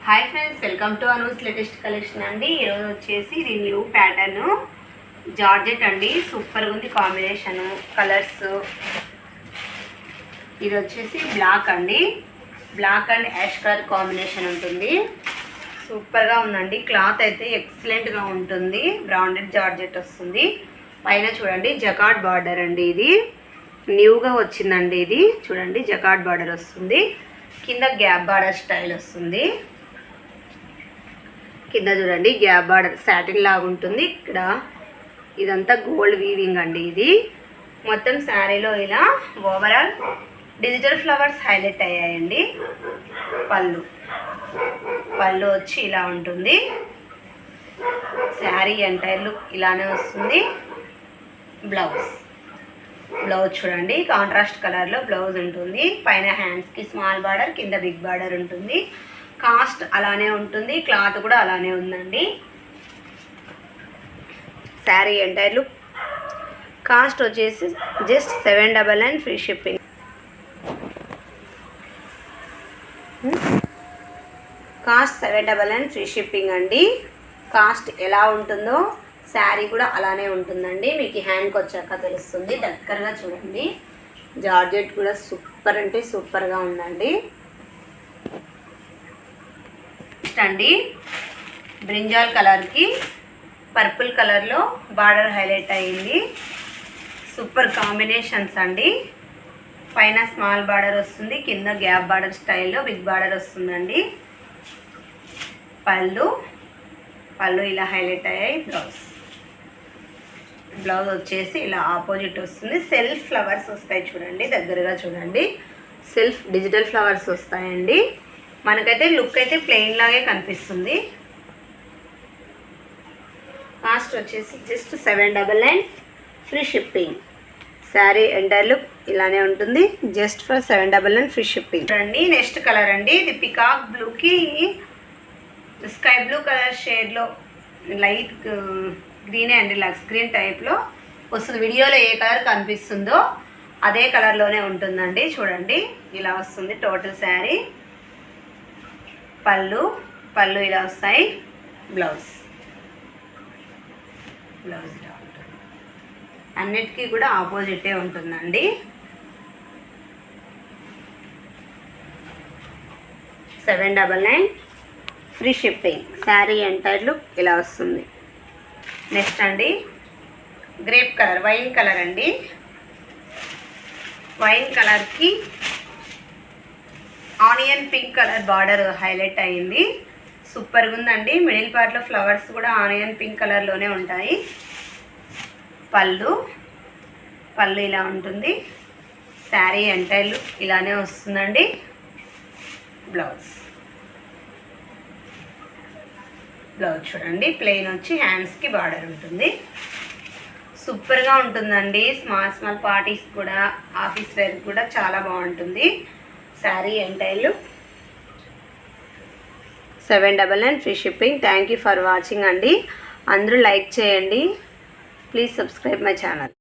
Hi friends, welcome to Anu's latest collection అండి. ఈరోజు వచ్చేసి ఇది న్యూ ప్యాటర్న్ జార్జెట్ అండి. సూపర్గా ఉంది కాంబినేషను, కలర్స్. ఇది వచ్చేసి బ్లాక్ అండి, black and ash colour combination ఉంటుంది. సూపర్గా ఉందండి. క్లాత్ అయితే ఎక్సలెంట్గా ఉంటుంది. బ్రాండెడ్ జార్జెట్ వస్తుంది. పైన చూడండి జకార్డ్ బార్డర్ అండి. ఇది న్యూగా వచ్చిందండి. ఇది చూడండి జకార్డ్ బార్డర్ వస్తుంది. కింద గ్యాప్ బార్డర్ స్టైల్ వస్తుంది. కింద చూడండి గ్యాప్ బార్డర్ సాటిన్ లాగా ఉంటుంది. ఇక్కడ ఇదంతా గోల్డ్ వీవింగ్ అండి. ఇది మొత్తం శారీలో ఇలా ఓవరాల్ డిజిటల్ ఫ్లవర్స్ హైలైట్ అయ్యాయండి. పళ్ళు వచ్చి ఇలా ఉంటుంది. శారీ ఎంటైర్ లుక్ ఇలానే వస్తుంది. బ్లౌజ్ చూడండి కాంట్రాస్ట్ కలర్లో బ్లౌజ్ ఉంటుంది. పైన హ్యాండ్స్కి స్మాల్ బార్డర్, కింద బిగ్ బార్డర్ ఉంటుంది. కాస్ట్ అలానే ఉంటుంది, క్లాత్ కూడా అలానే ఉందండి. Sari entire look. కాస్ట్ వచ్చేసి just 799 free shipping. Cost 799 free shipping అండి. కాస్ట్ ఎలా ఉంటుందో శారీ కూడా అలానే ఉంటుందండి. మీకు హ్యాండ్కి వచ్చాక తెలుస్తుంది. దగ్గరగా చూడండి. జార్జెట్ కూడా సూపర్ అంటే సూపర్గా ఉందండి. అండి బ్రింజాల్ కలర్కి పర్పుల్ కలర్లో బార్డర్ హైలైట్ అయ్యింది. సూపర్ కాంబినేషన్స్ అండి. పైన స్మాల్ బార్డర్ వస్తుంది, కింద గ్యాప్ బార్డర్ స్టైల్లో బిగ్ బార్డర్ వస్తుందండి. పళ్ళు ఇలా హైలైట్ అయ్యాయి. బ్లౌజ్ వచ్చేసి ఇలా ఆపోజిట్ వస్తుంది. సెల్ఫ్ ఫ్లవర్స్ వస్తాయి చూడండి, దగ్గరగా చూడండి. సెల్ఫ్ డిజిటల్ ఫ్లవర్స్ వస్తాయండి. మనకైతే లుక్ అయితే ప్లెయిన్ లాగే కనిపిస్తుంది. కాస్ట్ వచ్చేసి just 799 free shipping. Sari entire look ఇలానే ఉంటుంది. Just for 799 free shipping. చూడండి నెక్స్ట్ కలర్ అండి. ఇది పికాక్ బ్లూకి స్కై బ్లూ కలర్ షేడ్లో లైట్ గ్రీనే అండి, లక్స్ గ్రీన్ టైప్లో వస్తుంది. వీడియోలో ఏ కలర్ కనిపిస్తుందో అదే కలర్లోనే ఉంటుందండి. చూడండి ఇలా వస్తుంది టోటల్ శారీ. పళ్ళు ఇలా వస్తాయి. బ్లౌజ్ ఇలా ఉంటుంది. అన్నిటికీ కూడా ఆపోజిటే ఉంటుందండి. 799 free shipping. Sari entire look ఇలా వస్తుంది. నెక్స్ట్ అండి గ్రేప్ కలర్, వైన్ కలర్ అండి. వైన్ కలర్కి onion pink colour border highlight అయ్యింది. సూపర్గా ఉందండి. మిడిల్ పార్ట్లో ఫ్లవర్స్ కూడా ఆనియన్ పింక్ కలర్లోనే ఉంటాయి. పళ్ళు ఇలా ఉంటుంది. శారీ ఎంటైర్ లుక్ ఇలానే వస్తుందండి. బ్లౌజ్ చూడండి ప్లెయిన్ వచ్చి హ్యాండ్స్కి బార్డర్ ఉంటుంది. సూపర్గా ఉంటుందండి. స్మాల్ పార్టీస్ కూడా, ఆఫీస్ వేర్ కూడా చాలా బాగుంటుంది. Sari entire look 799 free shipping. Thank you for watching అండి. అందరూ లైక్ చేయండి. Please subscribe my channel.